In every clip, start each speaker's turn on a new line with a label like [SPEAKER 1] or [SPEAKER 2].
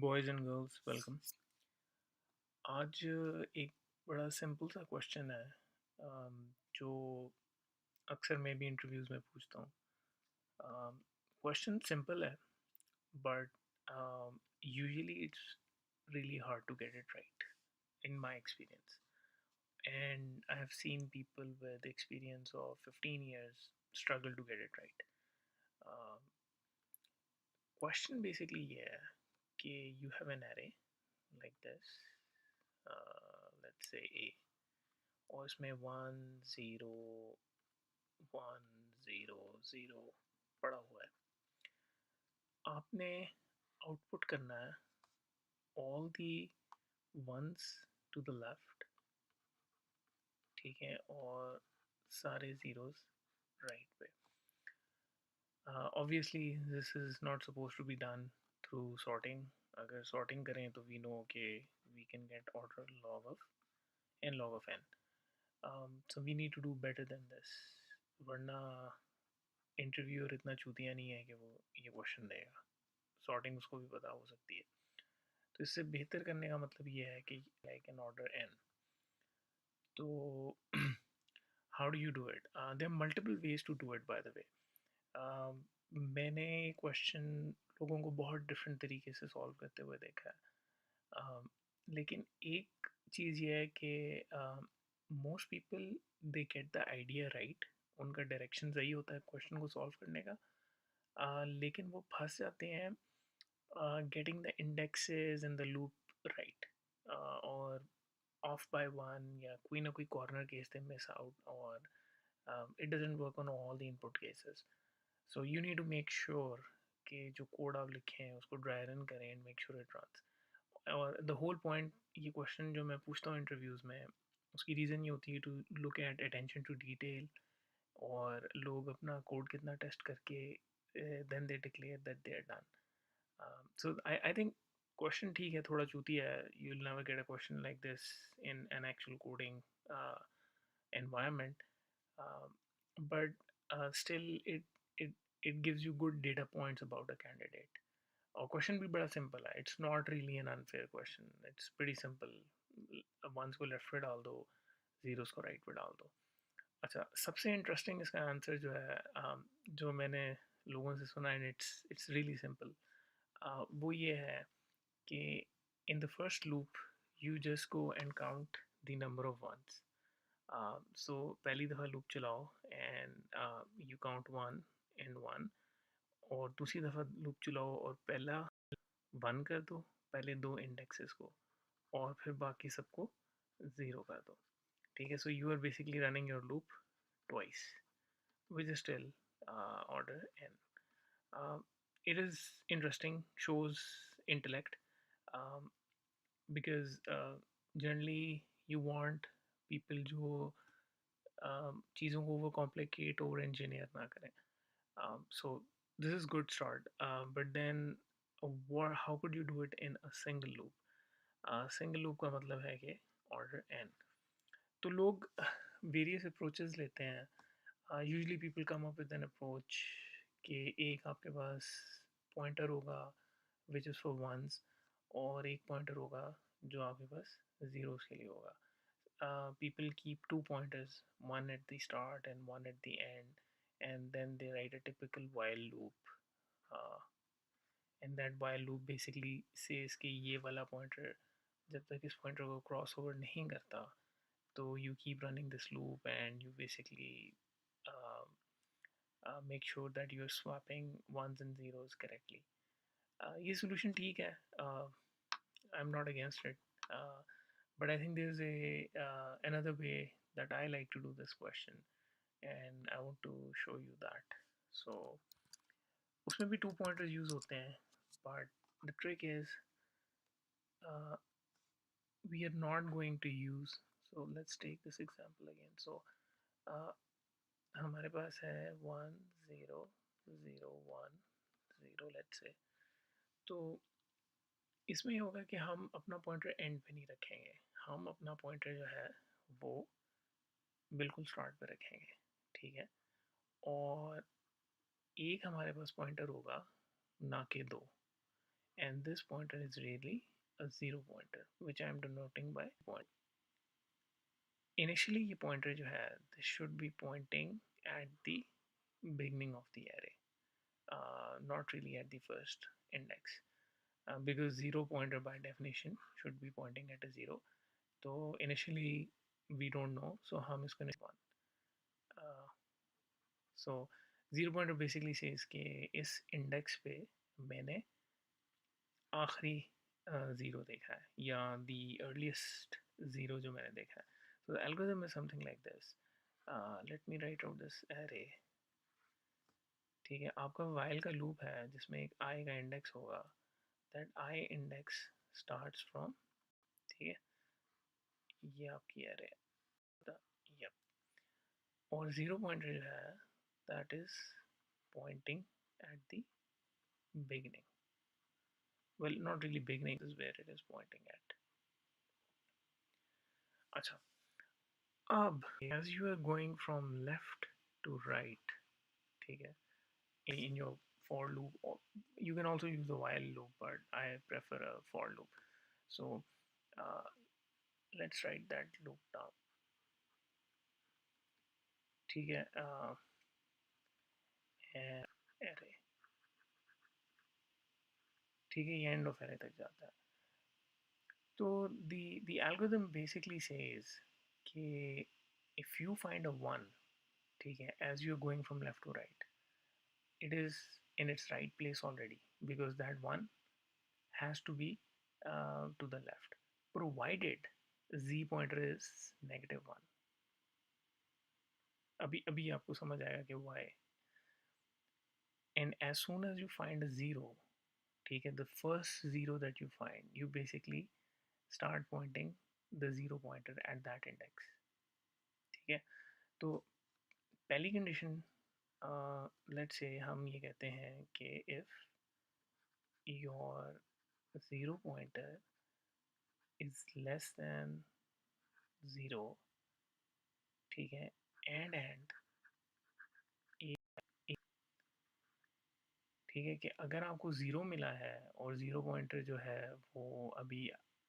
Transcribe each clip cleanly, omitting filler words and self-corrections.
[SPEAKER 1] Boys and girls welcome. आज एक बड़ा सिंपल सा क्वेश्चन है जो अक्सर मैं भी इंटरव्यूज़ में पूछता हूँ। क्वेश्चन सिंपल है but usually it's really hard to get it right in my experience, and I have seen people with experience of 15 years struggle to get it right. um, Question basically ये है कि you have an array like this, let's say A, और इसमें 1 0 1 0 0 पड़ा हुआ है। आपने output करना है all the ones to the left, ठीक है, और सारे ज़ीरोज़ राइट पे। Obviously this is not suppose to be done through sorting. अगर सॉर्टिंग करें तो वी नो के we can get order log of n log of n. So we need to do better than this, वरना interviewer इतना चूतिया नहीं है कि वो ये क्वेश्चन देगा। सॉर्टिंग उसको भी पता हो सकती है। तो इससे बेहतर करने का मतलब ये है कि लाइक एन ऑर्डर एन। तो how do you do it? There are multiple ways to do it by the way. मैंने क्वेश्चन लोगों को बहुत डिफरेंट तरीके से सॉल्व करते हुए देखा है। लेकिन एक चीज़ ये है कि most people they get the idea right, उनका डायरेक्शन सही होता है क्वेश्चन को सॉल्व करने का। लेकिन वो फंस जाते हैं getting the indexes in the loop right, और ऑफ बाय वन या कोई ना कोई corner case they miss out, और it doesn't work on all the input cases. So you need to make sure कि जो कोड आप लिखे हैं उसको ड्राई रन करें and make sure it runs. और द होल पॉइंट, ये क्वेश्चन जो मैं पूछता हूँ इंटरव्यूज़ में, उसकी रीज़न ये होती है to look at attention to detail, और लोग अपना कोड कितना टेस्ट करके then they declare that they are done. So I think question ठीक है, थोड़ा चूतिया है। You will never get a question like this in an actual coding environment, but still it gives you good data points about a candidate. और question भी बड़ा simple है, it's not really an unfair question, it's pretty simple. Ones को left पे डाल दो, zeros को right पे डाल दो। अच्छा, सबसे इंटरेस्टिंग इसका आंसर जो है, जो मैंने लोगों से सुना, एंड इट्स रियली सिंपल, वो ये है कि in the first loop you just go and count the number of ones. So पहली दफ़ा लूप चलाओ and you count one and one, और दूसरी दफ़ा लूप चलाओ और पहला वन कर दो, पहले दो इंडेक्सेस को, और फिर बाकी सबको ज़ीरो कर दो। ठीक है, so you are basically running your loop twice which is still order n. it is interesting, shows intellect, because generally you want people जो चीज़ों को ओवर कॉम्प्लिकेट ओवर इंजीनियर ना करें। So this is good start, but then how could you do it in a single loop? Single loop का मतलब है कि order n. तो लोग वेरियस अप्रोचेस लेते हैं। Usually people come up with an approach कि एक आपके पास पॉइंटर होगा विच इज़ फॉर वंस, और एक पॉइंटर होगा जो आपके पास ज़ीरोज़ के लिए होगा। People keep two pointers, one at the start and one at the end, and then they write a typical while loop. Uh, and that while loop basically says कि ये वाला pointer जब तक इस pointer को क्रॉस ओवर नहीं करता, तो you keep running this loop and you basically uh, make sure that you're swapping ones and zeros correctly. ये solution ठीक है, I'm not against it, but I think there's a another way that I like to do this question, and I want to show you that. So उसमें भी two pointers use होते हैं, but the trick is uh, we are not going to use, so let's take this example again. So uh, हमारे पास है 1 0 0 1 0, let's say। तो इसमें ये होगा कि हम अपना पॉइंटर एंड पे नहीं रखेंगे, हम अपना पॉइंटर जो है वो बिल्कुल स्टार्ट पे रखेंगे। ठीक है, और एक हमारे पास पॉइंटर होगा, ना कि दो। and this pointer is really a zero pointer, which I am denoting by point. Initially ये pointer जो है, this should be pointing at the beginning of the array, not really at the first index, because zero pointer by definition should be pointing at a zero. So initially we don't know, so हम इसको one. So zero pointer basically says कि इस index पे मैंने आखिरी zero देखा है या the earliest ज़ीरो जो मैंने देखा है. So the algorithm is something like this. Let me write out this array. ठीक है, आपका while का loop है जिसमें एक I का index होगा. That I index starts from, ठीक है, ये आपकी array है. Yep. और ज़ीरो पॉइंटर जो है that is pointing at the beginning. Well, not really beginning, this is where it is pointing at. अच्छा, अब as you are going from left to right, ठीक है, in your for loop, or you can also use the while loop, but I prefer a for loop. So uh, let's write that loop down. ठीक है, array, ठीक है, ये end of array तक जाता है. तो the algorithm basically says कि if you find a one, ठीक है, as you're going from left to right, it is in its right place already because that one has to be to the left, provided z pointer is -1. अभी अभी आपको समझ आएगा कि why. And as soon as you find a zero, ठीक है, the first zero that you find, you basically start pointing the zero pointer at that index. ठीक है, तो पहली कंडीशन, लेट्स से हम ये कहते हैं कि if your zero pointer is less than zero, ठीक है, and ठीक है, कि अगर आपको ज़ीरो मिला है और ज़ीरो पॉइंटर जो है वो अभी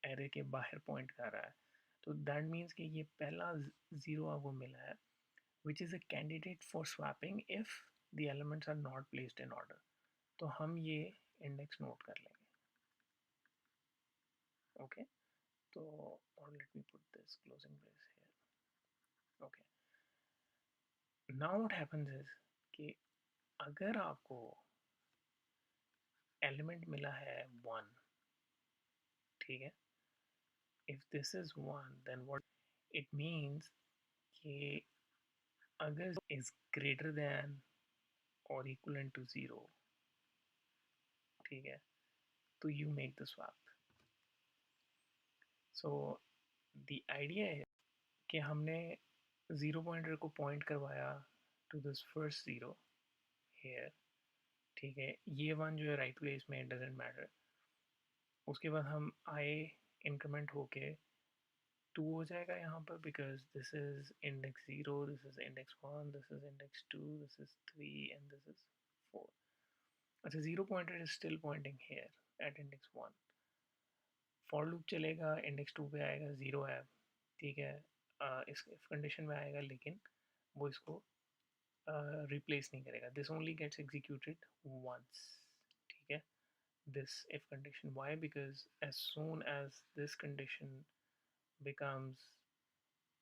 [SPEAKER 1] एरे के बाहर पॉइंट कर रहा है, तो दैट मीन्स कि ये पहला ज़ीरो आपको मिला है which is a candidate for swapping if the elements are not placed in order. तो हम ये इंडेक्स नोट कर लेंगे. ओके, तो और let me put this closing brace here. Okay, now what happens is कि अगर आपको एलिमेंट मिला है वन, ठीक है, if this is 1 then what it means कि अगर is greater than or equivalent to 0, ठीक है, तो you make the swap. So the idea है कि हमने ज़ीरो पॉइंटर को पॉइंट करवाया to this first zero here, ठीक है, ये वन जो है राइट प्लेस में doesn't matter. उसके बाद हम आए इंक्रीमेंट होके टू हो जाएगा यहाँ पर because this is index 0, this is index 1, this is index 2, this is 3 and this is 4. अच्छा, zero pointer is still pointing here at index 1. for loop चलेगा, index 2 पे आएगा 0 है, ठीक है, इस if condition में आएगा लेकिन वो इसको replace नहीं करेगा. this only gets executed once, ठीक है, this if condition. Why? Because as soon as this condition becomes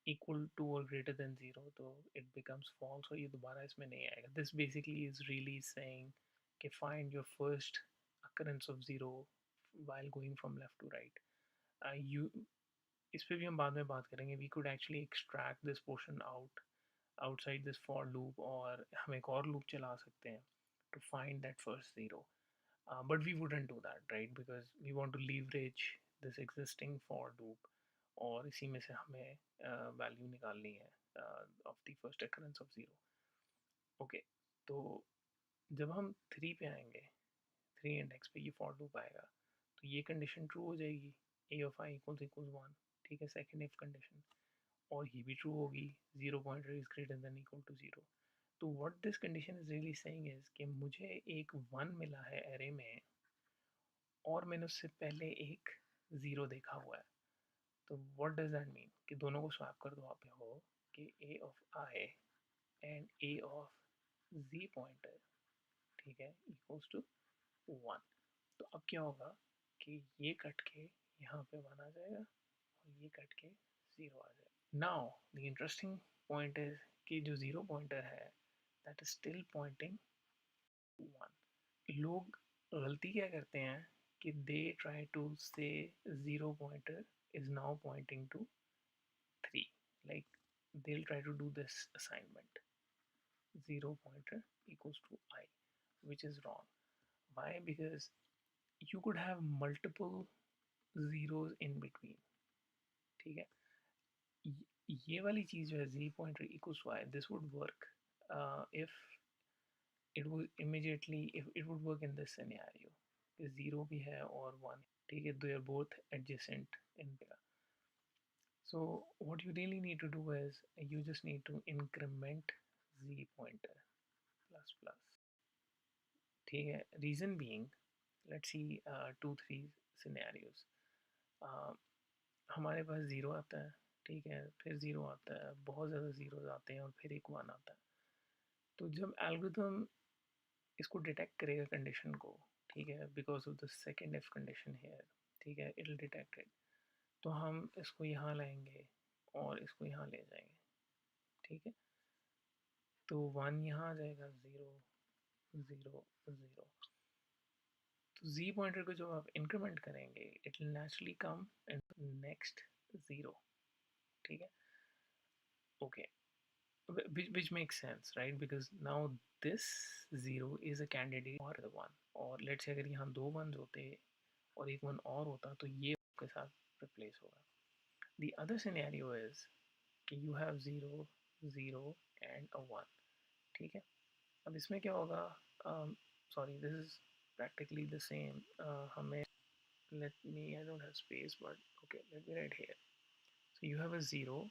[SPEAKER 1] equal to or greater than 0, तो it becomes false और ये दोबारा इसमें नहीं आएगा. This basically is really saying कि find your first occurrence of 0 while going from left to right. You इस पे भी हम बाद में बात करेंगे. We could actually extract this portion outside this for loop और हम एक और loop चला सकते हैं to find that first 0. But we wouldn't do that, right? Because we want to leverage this existing for loop और इसी में से हमें वैल्यू निकालनी है of the first occurrence of zero. Okay, तो जब हम थ्री पे आएंगे, थ्री इंडेक्स पे ये फॉर लूप आएगा, तो ये कंडीशन ट्रू हो जाएगी, ए ऑफ आई इक्वल्स वन, ठीक है, सेकेंड इफ कंडीशन, और ये भी ट्रू होगी, zero pointer is greater than equal to zero. तो what this condition is really saying is कि मुझे एक वन मिला है एरे में और मैंने उससे पहले एक ज़ीरो देखा हुआ है। तो व्हाट डज दैट मीन कि दोनों को स्वैप कर दो आप हो कि A of I and A of G pointer, ठीक है, इक्वल्स टू 1। तो अब क्या होगा कि ये कट के यहाँ पे 1 आ जाएगा और ये कट के 0 आ जाएगा। Now the interesting point is कि जो ज़ीरो पॉइंटर है दैट इज स्टिल पॉइंटिंग 1। लोग गलती क्या करते हैं कि दे ट्राई टू से zero pointer is now pointing to 3. Like they'll try to do this assignment 0 pointer equals to I, which is wrong. Why? Because you could have multiple zeros in between, ठीक है। ये वाली चीज जो है z pointer equals to I, this would work if it would immediately, if it would work in this scenario कि 0 भी है और 1, ठीक है, they are both adjacent in there. So what you really need to do is you just need to increment z pointer plus plus, ठीक है। Reason being, let's see 2 3 scenarios. uh, हमारे पास zero आता है, ठीक है, फिर ज़ीरो आता है, बहुत ज़्यादा ज़ीरोज़ आते हैं और फिर एक 1 आता है। तो जब एल्गोरिथम इसको डिटेक्ट करेगा कंडीशन को, ठीक है, because of the second if condition here, ठीक है, इट विल डिटेक्ट इट। तो हम इसको यहाँ लाएंगे और इसको यहाँ ले जाएंगे, ठीक है। तो 1 यहाँ आ जाएगा, 0 0 0। तो z पॉइंटर को जब आप इंक्रीमेंट करेंगे it will naturally come in next 0, ठीक है, okay, which makes sense, right? Because now this 0 is a candidate for the 1, और let's say अगर यहाँ दो 1s होते और एक 1 और होता तो ये के साथ रिप्लेस होगा। The other scenario is कि you have 0 0 and a 1, ठीक है। अब इसमें क्या होगा, sorry, this is practically the same. हमें let me, I don't have space, but okay, let me write here. So you have a 0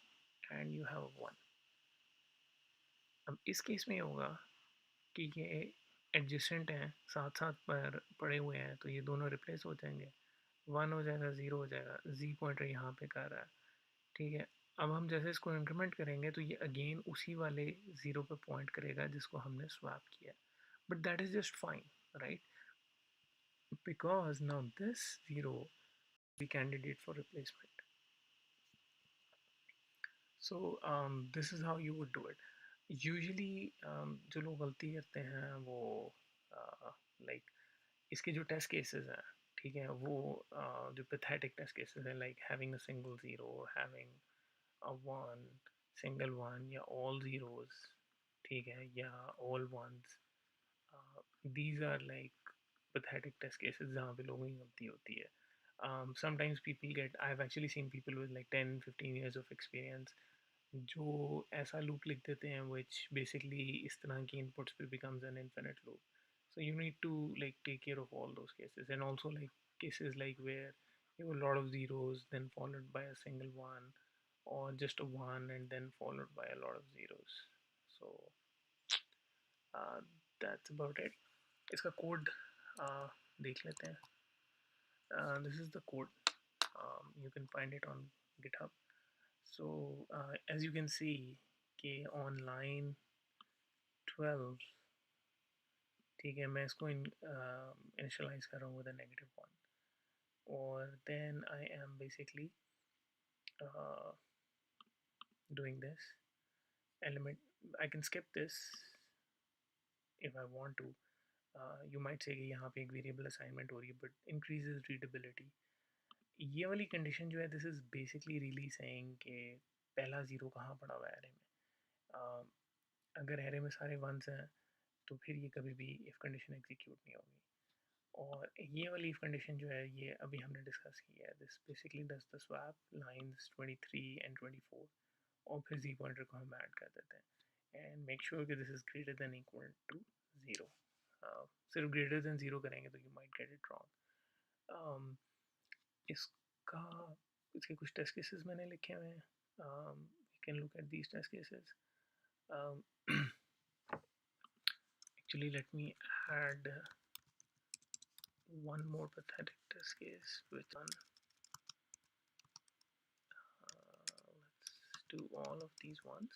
[SPEAKER 1] and you have a 1. अब इस केस में होगा कि ये एडजेसेंट हैं, साथ साथ पर पड़े हुए हैं, तो ये दोनों रिप्लेस हो जाएंगे, 1 हो जाएगा, 0 हो जाएगा, z पॉइंटर यहाँ पे कर रहा है, ठीक है। अब हम जैसे इसको इंक्रीमेंट करेंगे तो ये अगेन उसी वाले 0 पे पॉइंट करेगा जिसको हमने स्वैप किया, but that is just fine, right, because now this 0 be candidate for replacement. So this is how you would do it. Usually जो लोग गलती करते हैं वो like इसके जो टेस्ट केसेस हैं, ठीक है, वो जो पैथेटिक टेस्ट केसेस हैं, like having a single zero, having a one, single one, या ऑल ज़ीरोज़, ठीक है, या all ones, these are like pathetic test cases जहाँ पे लोगों की गलती होती है। Sometimes people get, I've actually seen people with like 10 15 years of experience जो ऐसा लूप लिख देते हैं which basically इस तरह की inputs पे becomes an infinite loop. So you need to like take care of all those cases, and also like cases like where you have a lot of zeros then followed by a single one, or just a one and then followed by a lot of zeros. So uh, that's about it. इसका code देख लेते हैं. This is the code. You can find it on GitHub. So as you can see कि on line 12, ठीक है, मैं इसको initialize कर रहा हूँ with a -1, और then I am basically uh, doing this element. I can skip this if I want to. You might say कि यहाँ पे एक वेरिएबल असाइनमेंट हो रही है बट इंक्रीजेज रीडेबिलिटी। ये वाली कंडीशन जो है this is basically really saying कि पहला ज़ीरो कहाँ पड़ा हुआ है एरे में। अगर एरे में सारे वंस हैं तो फिर ये कभी भी इफ़ कंडीशन एग्जीक्यूट नहीं होगी। और ये वाली इफ़ कंडीशन जो है ये अभी हमने डिस्कस की है, this basically does the swap lines 23 and 24, और फिर जी पॉइंटर को हम ऐड कर देते हैं एंड मेक श्योर कि this is greater than equal to 0। सिर्फ ग्रेटर देन 0 करेंगे तो you might get it wrong. इसका इसके कुछ टेस्ट केसेस मैंने लिखे हुए हैं, you can look at these test cases. Actually let me add one more pathetic test case, which one? Let's do all of these ones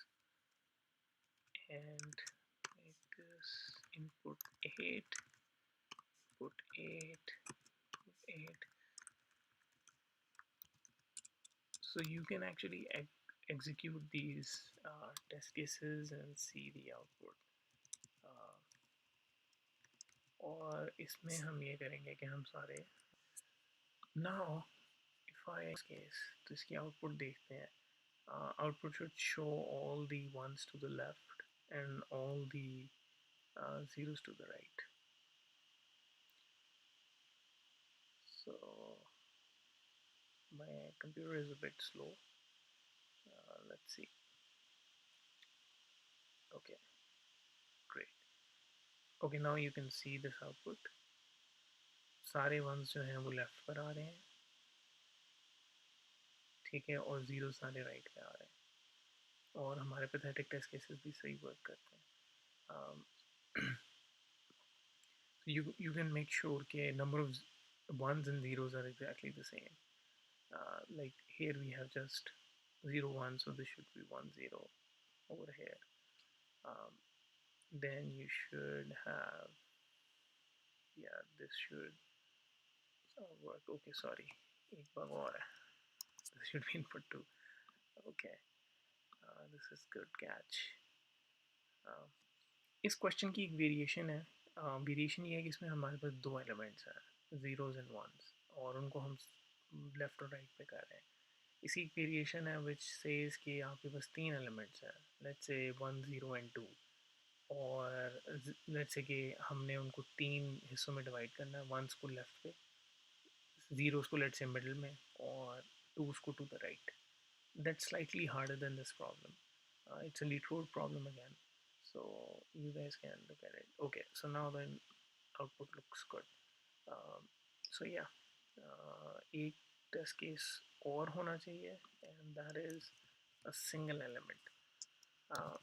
[SPEAKER 1] and make this input 8, put 8, put 8. So you can actually execute these test cases and see the output. और इसमें हम ये करेंगे कि हम सारे now if I case तो इसकी output देखते हैं. Output should show all the ones to the left and all the zeros to the right. So my computer is a bit slow. Let's see. Okay, great. Okay, now you can see this output. सारे ones जो हैं वो left पर आ रहे हैं, ठीक है, और जीरो सारे राइट पे आ रहे हैं और हमारे पैथेटिक टेस्ट केसेस भी सही वर्क करते हैं. You can make sure के number of ones and zeros are exactly the same. Like here we have just 0 1, so this should be 1 0 over here. Then you should have, yeah, this should work. Okay, sorry, एक bug और है. This should be input 2. Okay, this is good catch. इस question की एक variation है. Variation ये है कि इसमें हमारे पास दो एलिमेंट्स हैं, ज़ीरोज़ एंड वंस, और उनको हम लेफ़्ट और राइट पे कर रहे हैं. इसी एक वेरिएशन है विच सेज कि आपके पास तीन एलिमेंट्स हैं, लेट्स से 1 0 एंड 2, और लेट्स से कि हमने उनको तीन हिस्सों में डिवाइड करना है, वंस को लेफ़्ट पे, ज़ीरोज़ को लेट्स से मिडल में, और टूज़ को to the right. That's slightly harder than this problem. It's a lead code problem again, so you guys can look at it. Okay, so now the output looks good. So yeah, एक test case और होना चाहिए, and that is a single element.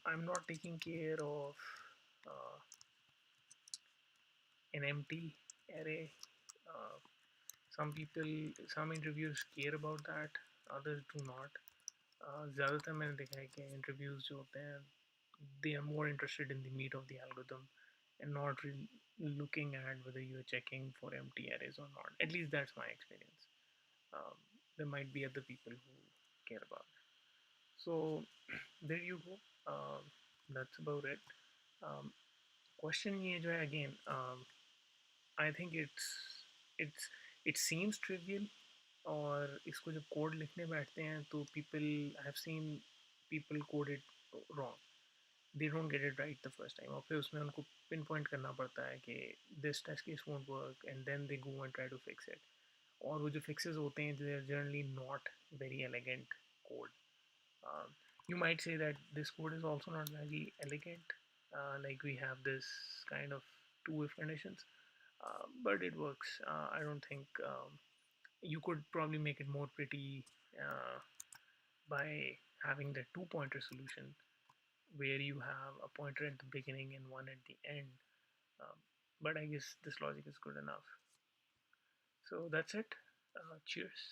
[SPEAKER 1] I'm not taking care of uh, an empty array. Uh, some people, some interviewers care about that, others do not. ज़्यादातर मैंने देखा है कि interviews जो होते हैं, they are more interested in the meat of the algorithm and not really looking at whether you are checking for empty arrays or not. At least that's my experience. There might be other people who care about it. So there you go. That's about it. Question ये जो है again, I think it's it seems trivial, और इसको जब code लिखने बैठते हैं तो people have seen people code it wrong. They don't get it right the first time, और फिर उसमें उनको पिन पॉइंट करना पड़ता है कि this test case won't work, and then they go and try to fix it. और वो जो फिक्सेस होते हैं, they are generally not very elegant code. You might say that this code is also not very elegant, like we have this kind of two if conditions, but it works. I don't think you could probably make it more pretty by having the two pointer solution where you have a pointer at the beginning and one at the end. Um, but I guess this logic is good enough. So that's it. Cheers.